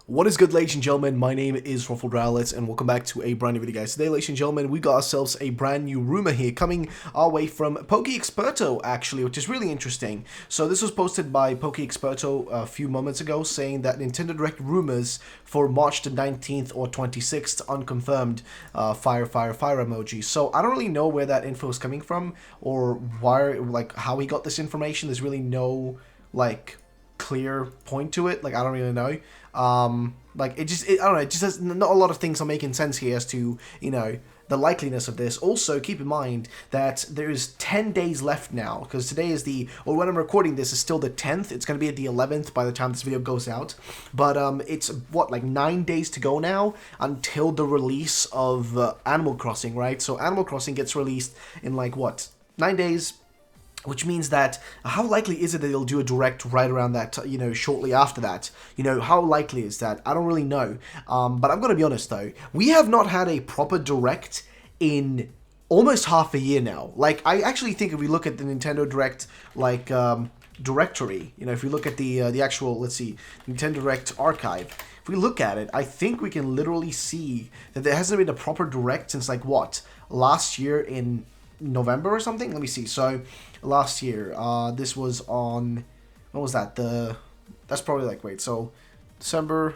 What is good, ladies and gentlemen? My name is Ruffled Rowlets, and welcome back to a brand new video, guys. Today, ladies and gentlemen, we got ourselves a brand new rumor here coming our way from Pokeexperto, actually, which is really interesting. So this was posted by Pokeexperto a few moments ago, saying that Nintendo Direct rumors for March the 19th or 26th, unconfirmed, fire emoji. So I don't really know where that info is coming from, or why, like, how he got this information. There's really no, like, clear point to it. Like, I don't really know. I don't know, it just has not a lot of things are making sense here as to, you know, the likeliness of this. Also, keep in mind that there's 10 days left now, because today is when I'm recording this is still the 10th. It's going to be at the 11th by the time this video goes out. But it's, like 9 days to go now until the release of Animal Crossing, right? So Animal Crossing gets released in, 9 days. Which means that, how likely is it that they'll do a direct right around that, shortly after that? How likely is that? I don't really know. But I'm going to be honest, though. We have not had a proper direct in almost half a year now. Like, I actually think if we look at the Nintendo Direct, directory, if we look at the actual, let's see, Nintendo Direct archive, if we look at it, I think we can literally see that there hasn't been a proper direct since, last year in November or something. Let me see. So last year, this was on, when was that? That's probably so December,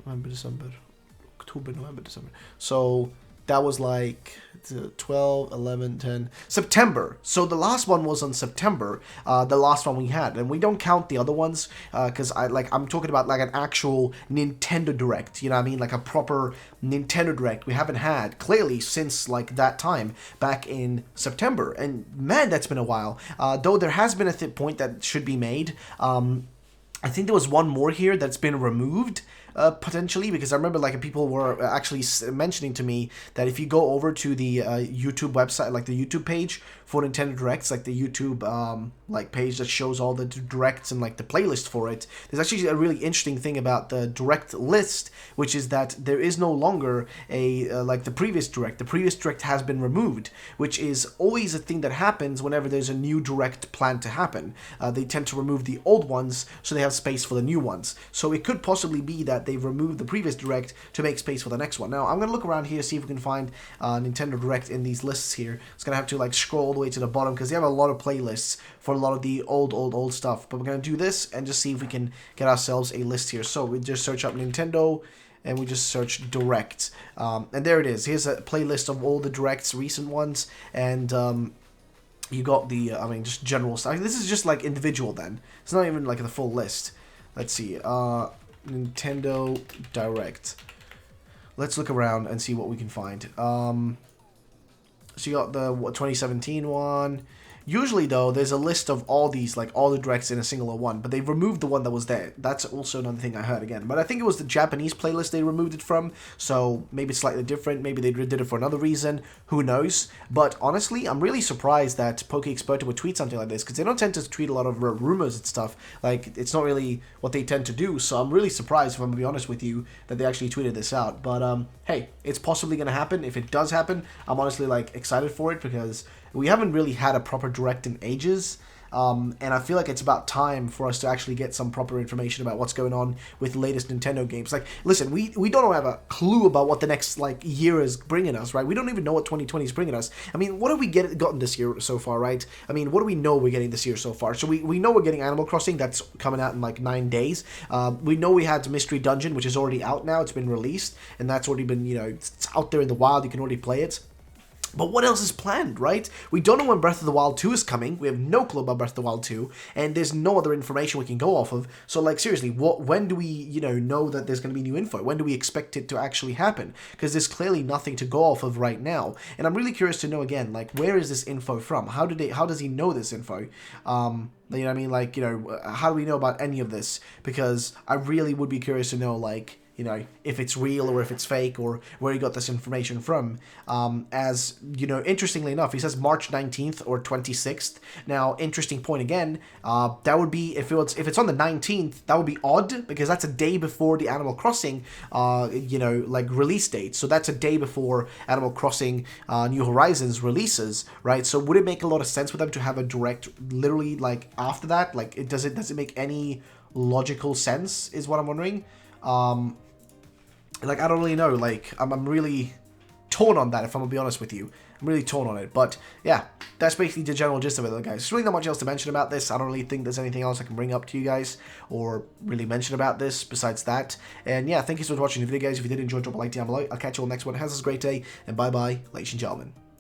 October, November, December. So that was 12, 11, 10, September. So the last one was on September, the last one we had. And we don't count the other ones, because I'm talking about an actual Nintendo Direct, you know what I mean? Like a proper Nintendo Direct we haven't had, clearly, since that time, back in September. And man, that's been a while. Though there has been a point that should be made. I think there was one more here that's been removed, potentially, because I remember people were actually mentioning to me that if you go over to the YouTube website, the YouTube page for Nintendo Directs, the YouTube page that shows all the directs and the playlist for it, there's actually a really interesting thing about the direct list, which is that there is no longer a the previous direct. The previous direct has been removed, which is always a thing that happens whenever there's a new direct planned to happen. They tend to remove the old ones so they have space for the new ones. So it could possibly be that they've removed the previous direct to make space for the next one. Now, I'm going to look around here, see if we can find Nintendo Direct in these lists here. It's going to have to scroll all the way to the bottom because they have a lot of playlists for a lot of the old stuff. But we're going to do this and just see if we can get ourselves a list here. So we just search up Nintendo and we just search Direct. And there it is. Here's a playlist of all the Directs, recent ones, and you got the, just general stuff. This is just individual then. It's not even the full list. Let's see. Nintendo Direct. Let's look around and see what we can find. So you got the 2017 one. Usually, though, there's a list of all these, all the directs in a single one, but they've removed the one that was there. That's also another thing I heard again. But I think it was the Japanese playlist they removed it from, so maybe it's slightly different. Maybe they did it for another reason. Who knows? But honestly, I'm really surprised that Pokeexperto would tweet something like this, because they don't tend to tweet a lot of rumors and stuff. It's not really what they tend to do, so I'm really surprised, if I'm going to be honest with you, that they actually tweeted this out. But, hey, it's possibly going to happen. If it does happen, I'm honestly, excited for it, because we haven't really had a proper direct in ages, and I feel like it's about time for us to actually get some proper information about what's going on with the latest Nintendo games. Listen, we don't have a clue about what the next, year is bringing us, right? We don't even know what 2020 is bringing us. What have we gotten this year so far, right? What do we know we're getting this year so far? So we know we're getting Animal Crossing. That's coming out in, 9 days. We know we had Mystery Dungeon, which is already out now. It's been released, and that's already been, it's out there in the wild. You can already play it. But what else is planned, right? We don't know when Breath of the Wild 2 is coming. We have no clue about Breath of the Wild 2, and there's no other information we can go off of. So, seriously, when do we, know that there's going to be new info? When do we expect it to actually happen? Because there's clearly nothing to go off of right now. And I'm really curious to know, again, where is this info from? How does he know this info? How do we know about any of this? Because I really would be curious to know, if it's real or if it's fake or where he got this information from. Interestingly enough, he says March 19th or 26th. Now, interesting point again, that would be, if it's on the 19th, that would be odd, because that's a day before the Animal Crossing, release date. So that's a day before Animal Crossing New Horizons releases, right? So would it make a lot of sense for them to have a direct literally, after that? Does it make any logical sense, is what I'm wondering. like, I don't really know. Like, I'm really torn on that, if I'm gonna be honest with you. I'm really torn on it. But yeah, that's basically the general gist of it, though, guys. There's really not much else to mention about this. I don't really think there's anything else I can bring up to you guys or really mention about this besides that. And yeah, thank you so much for watching the video, guys. If you did enjoy, drop a like down below. I'll catch you all next one. Have a great day, and bye bye, ladies and gentlemen.